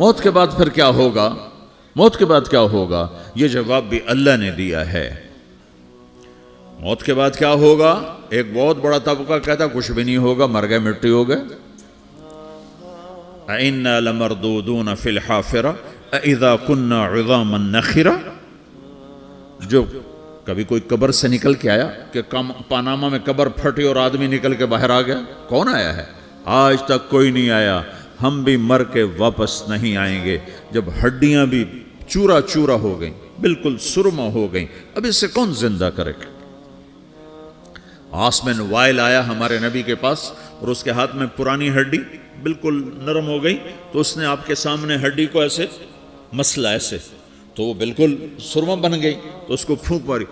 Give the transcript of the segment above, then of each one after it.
موت کے بعد پھر کیا ہوگا؟ موت کے بعد کیا ہوگا؟ یہ جواب بھی اللہ نے دیا ہے۔ موت کے بعد کیا ہوگا؟ ایک بہت بڑا طبقہ کہتا کچھ بھی نہیں ہوگا، مر گئے، مٹی ہو گئے۔ اِنَّا لَمَرْدُودُونَ فِي الْحَافِرَةِ اِذَا كُنَّا عِظَامًا نَخِرَةً۔ جو کبھی کوئی قبر سے نکل کے آیا کہ پاناما میں قبر پھٹی اور آدمی نکل کے باہر آ گیا؟ کون آیا ہے؟ آج تک کوئی نہیں آیا۔ ہم بھی مر کے واپس نہیں آئیں گے۔ جب ہڈیاں بھی چورا چورا ہو گئیں، بالکل سرما ہو گئیں، اب اس سے کون زندہ کرے گا؟ آسمن وائل آیا ہمارے نبی کے پاس اور اس کے ہاتھ میں پرانی ہڈی بالکل نرم ہو گئی، تو اس نے آپ کے سامنے ہڈی کو ایسے مسلا، ایسے، تو وہ بالکل سرما بن گئی، تو اس کو پھونک ماری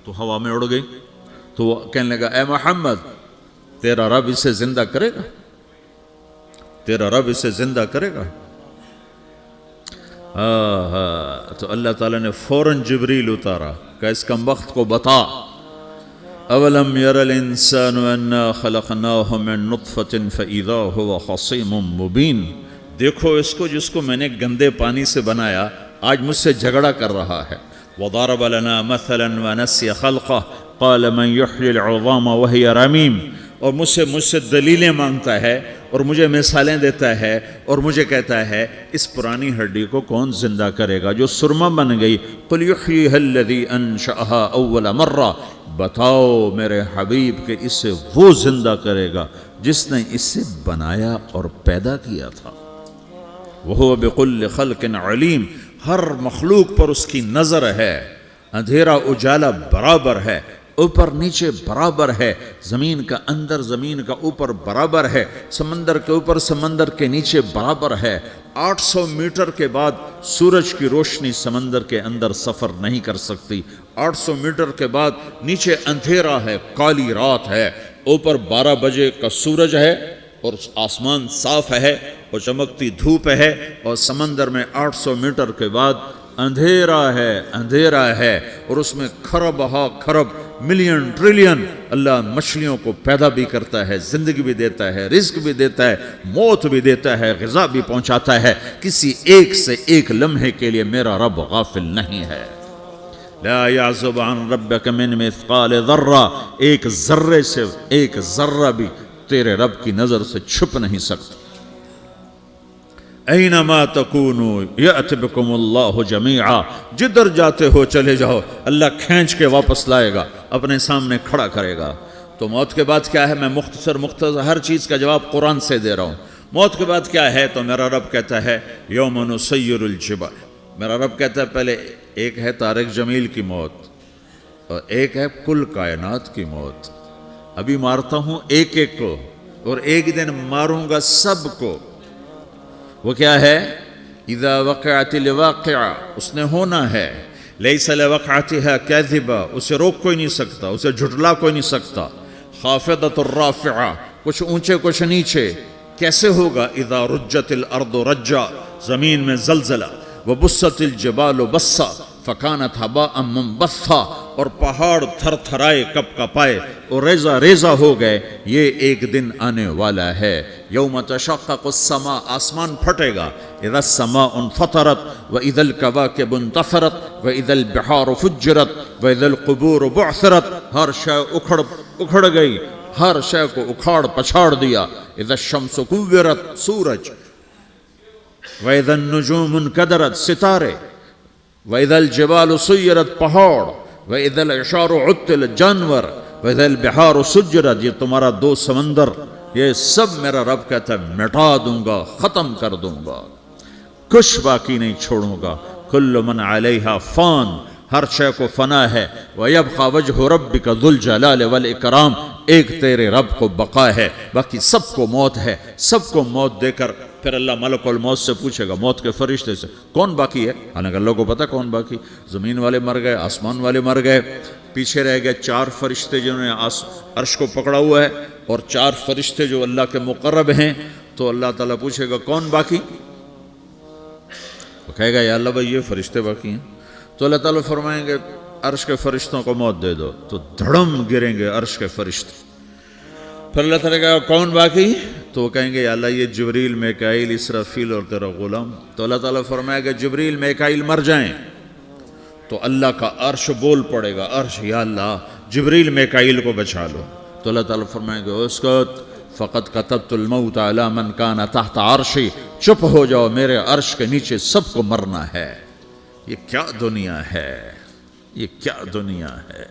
تو ہوا میں اڑ گئی۔ تو وہ کہنے لگا، اے محمد، تیرا رب اسے زندہ کرے گا؟ تیرا رب اسے زندہ کرے گا؟ تو اللہ تعالیٰ نے فوراً جبریل اتارا کہ اس کمبخت کو بتا، اولم یر الانسان انا خلقناہ من نطفۃ فاذا هو خصیم مبین۔ دیکھو اس کو جس کو میں نے گندے پانی سے بنایا، آج مجھ سے جھگڑا کر رہا ہے۔ وضرب لنا مثلا ونسی خلقہ قال من یحیی العظام وہی رمیم۔ اور مجھ سے دلیلیں مانگتا ہے اور مجھے مثالیں دیتا ہے اور مجھے کہتا ہے اس پرانی ہڈی کو کون زندہ کرے گا جو سرما بن گئی؟ قل یحییہا الذی انشأہا اول مرہ۔ بتاؤ میرے حبیب کہ اسے وہ زندہ کرے گا جس نے اسے بنایا اور پیدا کیا تھا۔ وہو بکل خلق علیم۔ ہر مخلوق پر اس کی نظر ہے۔ اندھیرا اجالا برابر ہے، اوپر نیچے برابر ہے، زمین کا اندر زمین کا اوپر برابر ہے، سمندر کے اوپر سمندر کے نیچے برابر ہے۔ 800 میٹر کے بعد سورج کی روشنی سمندر کے اندر سفر نہیں کر سکتی۔ 800 میٹر کے بعد نیچے اندھیرا ہے، کالی رات ہے، اوپر 12 بجے کا سورج ہے اور آسمان صاف ہے اور چمکتی دھوپ ہے، اور سمندر میں 800 میٹر کے بعد اندھیرا ہے اور اس میں کھرب ہا کھرب ملین ٹریلین اللہ مچھلیوں کو پیدا بھی کرتا ہے، زندگی بھی دیتا ہے، رزق بھی دیتا ہے، موت بھی دیتا ہے، غذا بھی پہنچاتا ہے۔ کسی ایک سے ایک لمحے کے لیے میرا رب غافل نہیں ہے۔ لا یعزب عن ربک من مثقال ذرہ۔ ایک ذرے سے ایک ذرہ بھی تیرے رب کی نظر سے چھپ نہیں سکتا۔ اینما تکونوا یأت بکم اللہ جمیعا۔ جدھر جاتے ہو چلے جاؤ، اللہ کھینچ کے واپس لائے گا، اپنے سامنے کھڑا کرے گا۔ تو موت کے بعد کیا ہے؟ میں مختصر ہر چیز کا جواب قرآن سے دے رہا ہوں۔ موت کے بعد کیا ہے؟ تو میرا رب کہتا ہے یوم نسیر الجبال۔ میرا رب کہتا ہے پہلے ایک ہے طارق جمیل کی موت اور ایک ہے کل کائنات کی موت۔ ابھی مارتا ہوں ایک ایک کو اور ایک دن ماروں گا سب کو۔ وہ کیا ہے؟ اذا وقعت الواقعہ، اس نے ہونا ہے۔ لیس لوقعتها کاذبہ، اسے روک کوئی نہیں سکتا، اسے جھٹلا کوئی نہیں سکتا۔ خافضۃ الرافعہ، کچھ اونچے کچھ نیچے۔ کیسے ہوگا؟ اذا رجت الارض رجا، زمین میں زلزلہ۔ وبست الجبال بسا فکانت ہباء منبثا، اور پہاڑ تھر تھرائے کپ کپائے اور ریزہ ریزہ ہو گئے۔ یہ ایک دن آنے والا ہے۔ یوم تشقق السماء، آسمان پھٹے گا۔ اذا السماء انفطرت واذا الكواكب انتثرت واذا البحار فجرت واذا القبور بعثرت۔ ہر شے اکھڑ گئی، ہر شے کو اکھاڑ پچھاڑ دیا۔ اذا الشمس کورت، سورج۔ واذا النجوم انکدرت، ستارے۔ وَإِذَا الْجِبَالُ سُيِّرَتْ، پہاڑ۔ وَإِذَا الْعِشَارُ عُطِّلَتْ، جانور۔ وَإِذَا الْبِحَارُ سُجِّرَتْ، یہ تمہارا دو سمندر، یہ سب میرا رب کہتا ہے مٹا دوں گا، ختم کر دوں گا، کچھ باقی نہیں چھوڑوں گا۔ كُلُّ مَنْ عَلَيْهَا فان، ہر شے کو فنا ہے۔ وَيَبْقَى وَجْهُ رَبِّكَ ذُو الْجَلَالِ وَالْإِكْرَامِ، ایک تیرے رب کو بقا ہے، باقی سب کو موت ہے۔ سب کو موت دے کر پھر اللہ ملک الموت سے پوچھے گا، موت کے فرشتے سے، کون باقی ہے؟ حالانکہ اللہ کو پتا کون باقی۔ زمین والے مر گئے، آسمان والے مر گئے، پیچھے رہ گئے 4 فرشتے جنہوں نے عرش کو پکڑا ہوا ہے، اور 4 فرشتے جو اللہ کے مقرب ہیں۔ تو اللہ تعالیٰ پوچھے گا کون باقی؟ وہ کہے گا یا اللہ بھائی یہ فرشتے باقی ہیں۔ تو اللہ تعالیٰ فرمائیں گے عرش کے فرشتوں کو موت دے دو، تو دھڑم گریں گے عرش کے فرشتے۔ پھر اللہ تعالیٰ کہا کون باقی؟ تو وہ کہیں گے یا اللہ یہ جبریل میکائیل اسرافیل اور تیرا غلام. تو اللہ تعالیٰ فرمائے گا جبریل میکائیل مر جائیں تو اللہ کا عرش بول پڑے گا, عرش یا اللہ جبریل میکائیل کو بچا لو. تو اللہ تعالیٰ فرمائے گا اسکت فقط کتبت الموت علی من کان تحت عرشی, چپ ہو جاؤ میرے عرش کے نیچے سب کو مرنا ہے. یہ کیا دنیا ہے, یہ کیا دنیا ہے.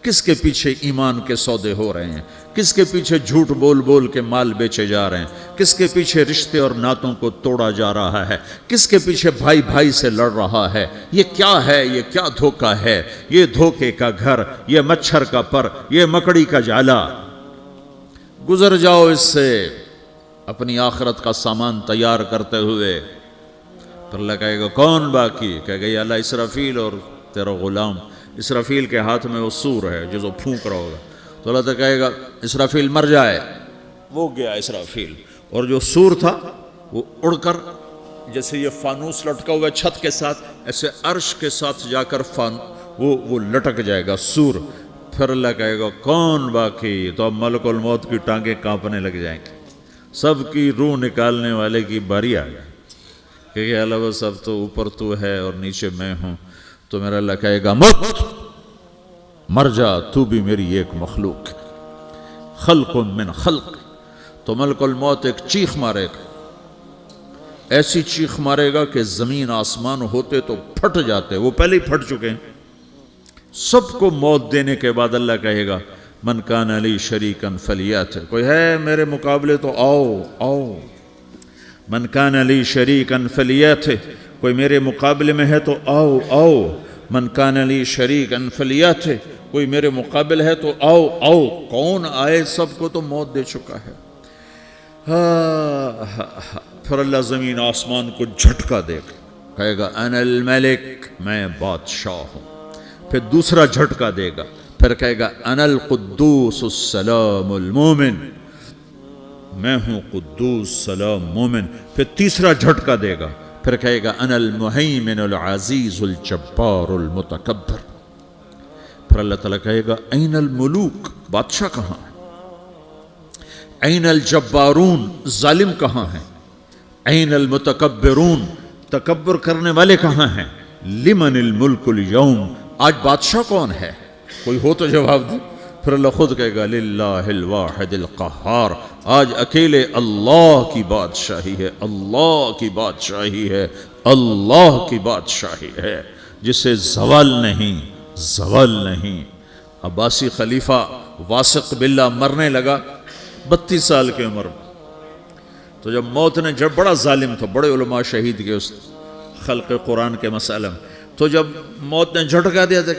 کس کے پیچھے ایمان کے سودے ہو رہے ہیں, کس کے پیچھے جھوٹ بول بول کے مال بیچے جا رہے ہیں, کس کے پیچھے رشتے اور ناتوں کو توڑا جا رہا ہے, کس کے پیچھے بھائی بھائی سے لڑ رہا ہے. یہ کیا ہے, یہ کیا دھوکہ ہے, یہ دھوکے کا گھر, یہ مچھر کا پر, یہ مکڑی کا جالا. گزر جاؤ اس سے اپنی آخرت کا سامان تیار کرتے ہوئے. پھر اللہ کہے گا کون باقی؟ کہے گا یا اللہ اسرافیل اور تیرا غلام. اسرافیل کے ہاتھ میں وہ سور ہے جو پھونک رہا ہوگا. تو اللہ تعالیٰ کہے گا اسرافیل مر جائے. وہ گیا اسرافیل, اور جو سور تھا وہ اڑ کر جیسے یہ فانوس لٹکا ہوا چھت کے ساتھ ایسے عرش کے ساتھ جا کر وہ لٹک جائے گا سور. پھر اللہ کہے گا کون باقی؟ تو اب ملک الموت کی ٹانگیں کانپنے لگ جائیں گی. سب کی روح نکالنے والے کی باری آ گئی کہ اللہ بس اب تو اوپر تو ہے اور نیچے میں ہوں. تو میرا اللہ کہے گا موت مر جا, تو بھی میری ایک مخلوق, خلق من خلق. تو ملک الموت ایک چیخ مارے گا, ایسی چیخ مارے گا کہ زمین آسمان ہوتے تو پھٹ جاتے, وہ پہلے ہی پھٹ چکے ہیں. سب کو موت دینے کے بعد اللہ کہے گا من کان علی شریکن فلیات, کوئی ہے میرے مقابلے تو آؤ آؤ. من کان علی شریکن فلیات, کوئی میرے مقابلے میں ہے تو آؤ آؤ. من کان علی شریکن فلیات, کوئی میرے مقابل ہے تو آؤ آؤ. کون آئے؟ سب کو تو موت دے چکا ہے. پھر اللہ زمین آسمان کو جھٹکا دے گا, کہے گا انا الملک, میں بادشاہ ہوں. پھر دوسرا جھٹکا دے گا, پھر کہے گا انا القدوس السلام المومن, میں ہوں قدوس سلام مومن. پھر تیسرا جھٹکا دے گا, پھر کہے گا انا المہیمن العزیز الجبار المتکبر. پھر اللہ تعالیٰ کہے گا این الملوک, بادشاہ کہاں ہے؟ این الجبارون, ظالم کہاں ہیں؟ این المتکبرون, تکبر کرنے والے کہاں ہیں؟ لمن الملک اليوم, آج بادشاہ کون ہے؟ کوئی ہو تو جواب دے. پھر اللہ خود کہے گا للہ الواحد القہار, آج اکیلے اللہ کی بادشاہی ہے, اللہ کی بادشاہی ہے, اللہ کی بادشاہی ہے جسے زوال نہیں, زوال نہیں. عباسی خلیفہ واثق باللہ مرنے لگا 32 سال کی عمر میں. تو جب موت نے, جب بڑا ظالم تھا, بڑے علماء شہید کے اس خلق قرآن کے مسئلہ میں, تو جب موت نے جھٹکا دیا تھا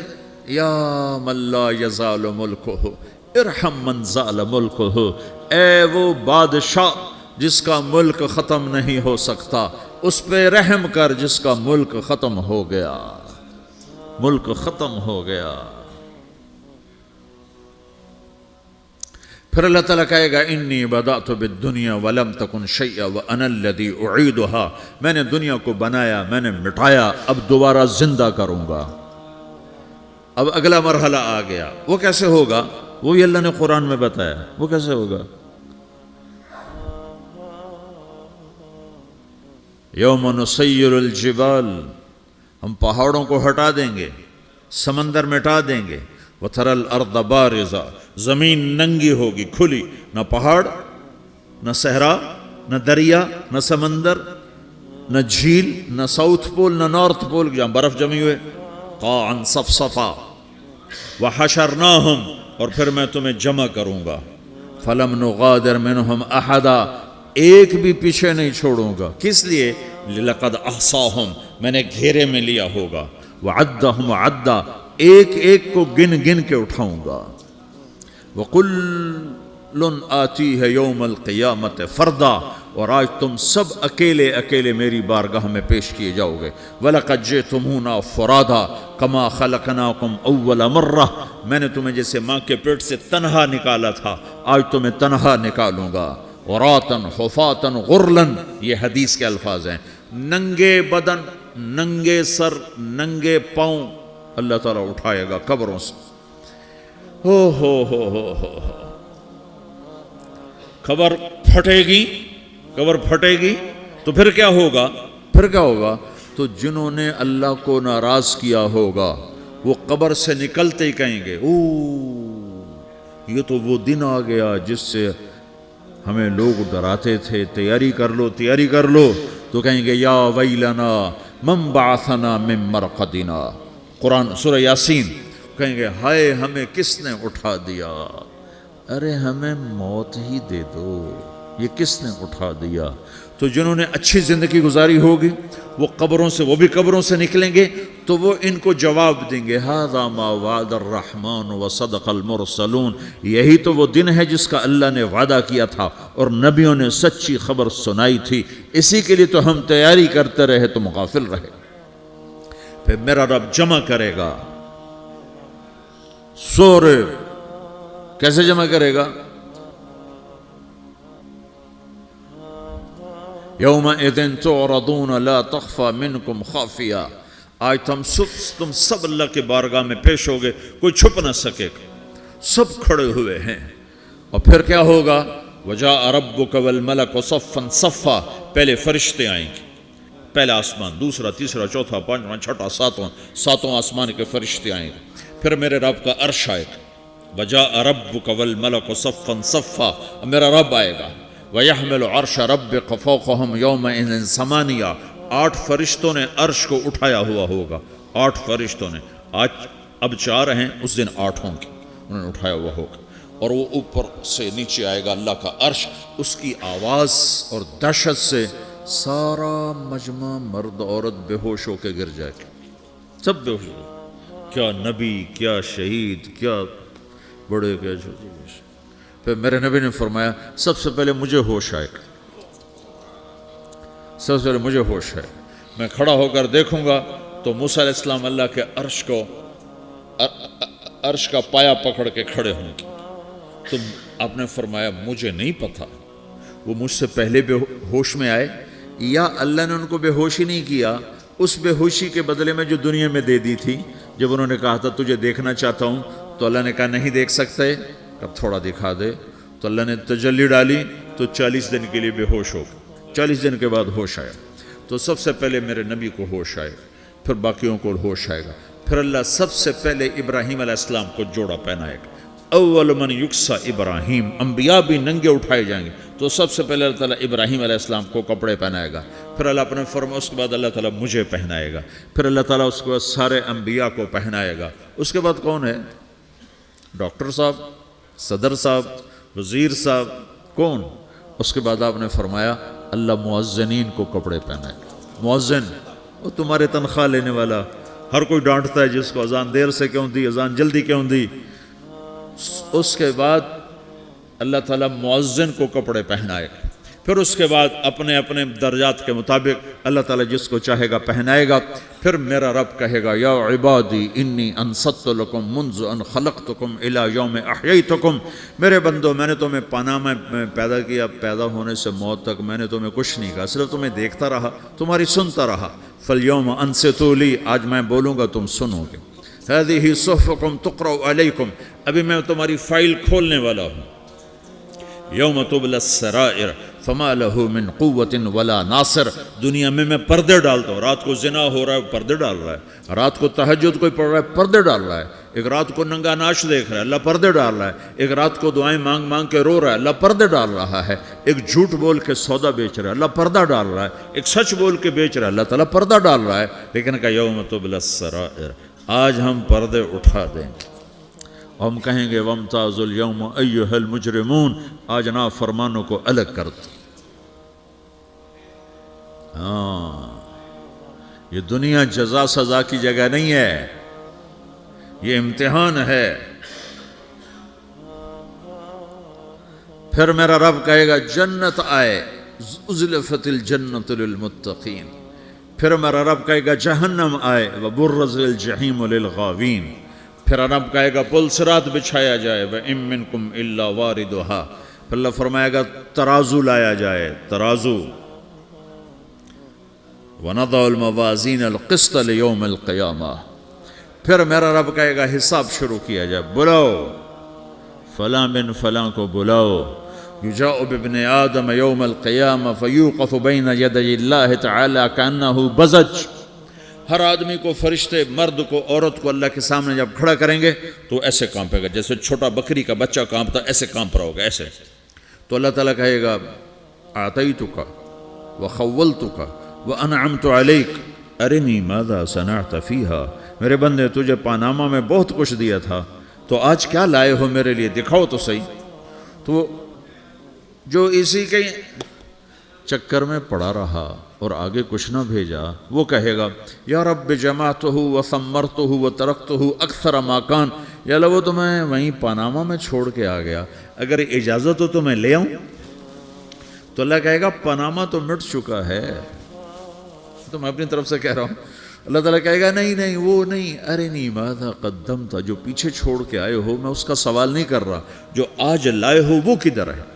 یا من لا یزال ملکہ ارحم من زال ملکہ, اے وہ بادشاہ جس کا ملک ختم نہیں ہو سکتا, اس پہ رحم کر جس کا ملک ختم ہو گیا, ملک ختم ہو گیا. پھر اللہ تعالیٰ کہے گا انی بدأت بالدنیا ولم تکن شیئا وانا الذی اعیدها, میں نے دنیا کو بنایا, میں نے مٹایا, اب دوبارہ زندہ کروں گا. اب اگلا مرحلہ آ گیا. وہ کیسے ہوگا؟ وہی اللہ نے قرآن میں بتایا. وہ کیسے ہوگا؟ یوم نسیر الجبال, ہم پہاڑوں کو ہٹا دیں گے, سمندر مٹا دیں گے. وتری الارض بارزا, زمین ننگی ہوگی, کھلی, نہ پہاڑ, نہ صحرا, نہ دریا, نہ سمندر, نہ جھیل, نہ ساؤتھ پول, نہ نارتھ پول جہاں برف جمی ہوئے. قاعا صفصفا وحشرناہم, اور پھر میں تمہیں جمع کروں گا. فلم نغادر منہم احدا, ایک بھی پیچھے نہیں چھوڑوں گا. کس لیے؟ لقد احصاہم, میں نے گھیرے میں لیا ہوگا. وعدہم عدا, ایک ایک کو گن گن کے اٹھاؤں گا. وَقُلٌ آتِيهَ يَوْمَ الْقِيَامَةِ فَرْدًا, اور آج تم سب اکیلے اکیلے میری بارگاہ میں پیش کیے جاؤ گے. وَلَقَدْ جِئْتُمُونَا فُرَادًا كَمَا خَلَقْنَاكُمْ أَوَّلَ مَرَّةٍ, میں نے تمہیں جیسے ماں کے پیٹ سے تنہا نکالا تھا, آج تمہیں تنہا نکالوں گا. عُرَاةً حُفَاةً غُرْلًا, یہ حدیث کے الفاظ ہیں. ننگے بدن, ننگے سر, ننگے پاؤں اللہ تعالیٰ اٹھائے گا قبروں سے. ہو قبر پھٹے گی تو پھر کیا ہوگا؟ تو جنہوں نے اللہ کو ناراض کیا ہوگا وہ قبر سے نکلتے ہی کہیں گے یہ تو وہ دن آ گیا جس سے ہمیں لوگ ڈراتے تھے، تیاری کر لو، تو کہیں گے یا ویلنا من بعثنا من مرقدنا، قرآن سورہ یاسین، کہیں گے ہائے ہمیں کس نے اٹھا دیا، ارے ہمیں موت ہی دے دو، یہ کس نے اٹھا دیا؟ تو جنہوں نے اچھی زندگی گزاری ہوگی وہ بھی قبروں سے نکلیں گے تو وہ ان کو جواب دیں گے ھذا ما وعد الرحمن وصدق المرسلون، یہی تو وہ دن ہے جس کا اللہ نے وعدہ کیا تھا اور نبیوں نے سچی خبر سنائی تھی، اسی کے لیے تو ہم تیاری کرتے رہے، تم غافل رہے۔ پھر میرا رب جمع کرے گا سورے، کیسے جمع کرے گا؟ یومئذ تعرضون لا تخفى منکم خافیہ، آج تم سب اللہ کے بارگاہ میں پیش ہوگے، کوئی چھپ نہ سکے گا، سب کھڑے ہوئے ہیں۔ اور پھر کیا ہوگا؟ وجاء ربک والملک صفا صفا، پہلے فرشتے آئیں گے، پہلا آسمان، دوسرا، تیسرا، چوتھا، پانچواں، چھٹا، ساتواں آسمان کے فرشتے آئیں گے، پھر میرے رب کا عرش آئے گا، وجاء ربک والملک صفا صفا، میرا رب آئے گا، وَيَحْمِلُ عَرْشَ رَبِّكَ فَوْقَهُمْ يَوْمَئِذٍ ثَمَانِيَةٌ، 8 فرشتوں نے عرش کو اٹھایا ہوا ہوگا، 8 فرشتوں نے، آج اب 4 ہیں، اس دن 8 ہوں گے، انہوں نے اٹھایا ہوا ہوگا، اور وہ اوپر سے نیچے آئے گا اللہ کا عرش، اس کی آواز اور دہشت سے سارا مجمع مرد عورت بے ہوش ہو کے گر جائے گا، سب بے ہوش ہو، کیا نبی، کیا شہید، کیا بڑے، کیا چھوٹے۔ پھر میرے نبی نے فرمایا سب سے پہلے مجھے ہوش آئے گا، سب سے پہلے مجھے ہوش ہے، میں کھڑا ہو کر دیکھوں گا تو موسیٰ علیہ السلام اللہ کے عرش کا پایا پکڑ کے کھڑے ہوں گے، تو آپ نے فرمایا مجھے نہیں پتا وہ مجھ سے پہلے بے ہوش میں آئے یا اللہ نے ان کو بے ہوشی نہیں کیا، اس بے ہوشی کے بدلے میں جو دنیا میں دے دی تھی، جب انہوں نے کہا تھا تجھے دیکھنا چاہتا ہوں تو اللہ نے کہا نہیں دیکھ سکتے، اب تھوڑا دکھا دے، تو اللہ نے تجلی ڈالی تو 40 دن کے لیے بے ہوش ہو گئے، 40 دن کے بعد ہوش آیا، تو سب سے پہلے میرے نبی کو ہوش آئے، پھر باقیوں کو ہوش آئے گا، پھر اللہ سب سے پہلے ابراہیم علیہ السلام کو جوڑا پہنائے گا، اول من یکسا ابراہیم، انبیاء بھی ننگے اٹھائے جائیں گے، تو سب سے پہلے اللہ تعالیٰ ابراہیم علیہ السلام کو کپڑے پہنائے گا، پھر اللہ اپنے فرما، اس کے بعد اللہ تعالیٰ مجھے پہنائے گا، پھر اللہ تعالیٰ اس کے بعد سارے انبیاء کو پہنائے گا، اس کے بعد کون ہے؟ ڈاکٹر صاحب، صدر صاحب، وزیر صاحب، کون؟ اس کے بعد آپ نے فرمایا اللہ مؤذنین کو کپڑے پہنائے گا، مؤذن وہ تمہارے تنخواہ لینے والا، ہر کوئی ڈانٹتا ہے جس کو اذان دیر سے کیوں دی، اذان جلدی کیوں دی، اس کے بعد اللہ تعالیٰ مؤذن کو کپڑے پہنائے گا، پھر اس کے بعد اپنے اپنے درجات کے مطابق اللہ تعالیٰ جس کو چاہے گا پہنائے گا، پھر میرا رب کہے گا یا عبادی انی انصت لکم منذ ان خلقتکم الی یوم احییتکم، میرے بندو میں نے تمہیں پناہ میں پیدا کیا، پیدا ہونے سے موت تک میں نے تمہیں کچھ نہیں کہا، صرف تمہیں دیکھتا رہا، تمہاری سنتا رہا، فالیوم انصتوا لی، آج میں بولوں گا تم سنو گے، ہذہ صحفکم تقرأ علیکم، ابھی میں تمہاری فائل کھولنے والا ہوں، یوم تبلی السرائر فما لہ من قوت ولا ناصر، دنیا میں پردے ڈالتا ہوں، رات کو زنا ہو رہا ہے پردے ڈال رہا ہے، رات کو تہجد کوئی پڑھ رہا ہے پردے ڈال رہا ہے، ایک رات کو ننگا ناچ دیکھ رہا ہے اللہ پردے ڈال رہا ہے، ایک رات کو دعائیں مانگ مانگ کے رو رہا ہے اللہ پردے ڈال رہا ہے، ایک جھوٹ بول کے سودا بیچ رہا ہے اللہ پردہ ڈال رہا ہے، ایک سچ بول کے بیچ رہا ہے اللہ تعالیٰ پردہ ڈال رہا ہے، لیکن کہ یوم تبلی السرائر، آج ہم پردے اٹھا دیں گے، ہم کہیں گے وامتازوا اليوم ایھا المجرمون، آج نافرمانوں کو الگ کر دو۔ ہاں، یہ دنیا جزا سزا کی جگہ نہیں ہے، یہ امتحان ہے۔ پھر میرا رب کہے گا جنت آئے، ازلفت الجنت للمتقین، پھر میرا رب کہے گا جہنم آئے، وبرزت الجحیم للغاوین، پھر رب کہے گا پل صراط بچھایا جائے، وَإِن مِّنكُمْ إِلَّا وَارِدُهَا، پھر اللہ فرمائے گا ترازو لایا جائے، ترازو، وَنَضَعُ الْمَوَازِينَ الْقِسْطَ لِيَوْمِ الْقِيَامَةِ، پھر میرا رب کہے گا حساب شروع کیا جائے، بلاؤ فلاں بن فلاں کو بلاؤ، یجاء بابن آدم یوم القیامہ فیوقف بین یدی اللہ تعالی کانہ بزج، ہر آدمی کو، فرشتے، مرد کو، عورت کو اللہ کے سامنے جب کھڑا کریں گے تو ایسے کانپے گا جیسے چھوٹا بکری کا بچہ کانپتا، ایسے کانپ رہا ہوگا ایسے. تو اللہ تعالیٰ کہے گا اعطیتک وخولتک وانعمت علیک ارنی ماذا صنعت فیہا، میرے بندے تجھے پاناما میں بہت کچھ دیا تھا، تو آج کیا لائے ہو میرے لیے، دکھاؤ تو صحیح. تو جو اسی کے چکر میں پڑا رہا اور آگے کچھ نہ بھیجا، وہ کہے گا یا رب جمعتہ وثمرتہ وترکتہ اکثر ما کان، یا اللہ وہ تو میں وہیں پاناما میں چھوڑ کے آ گیا، اگر اجازت ہو تو میں لے آؤں. تو اللہ کہے گا پاناما تو مٹ چکا ہے، تو میں اپنی طرف سے کہہ رہا ہوں. اللہ تعالیٰ کہے گا نہیں نہیں وہ نہیں، ارنی ماذا قدمت، جو پیچھے چھوڑ کے آئے ہو میں اس کا سوال نہیں کر رہا، جو آج لائے ہو وہ کدھر ہے.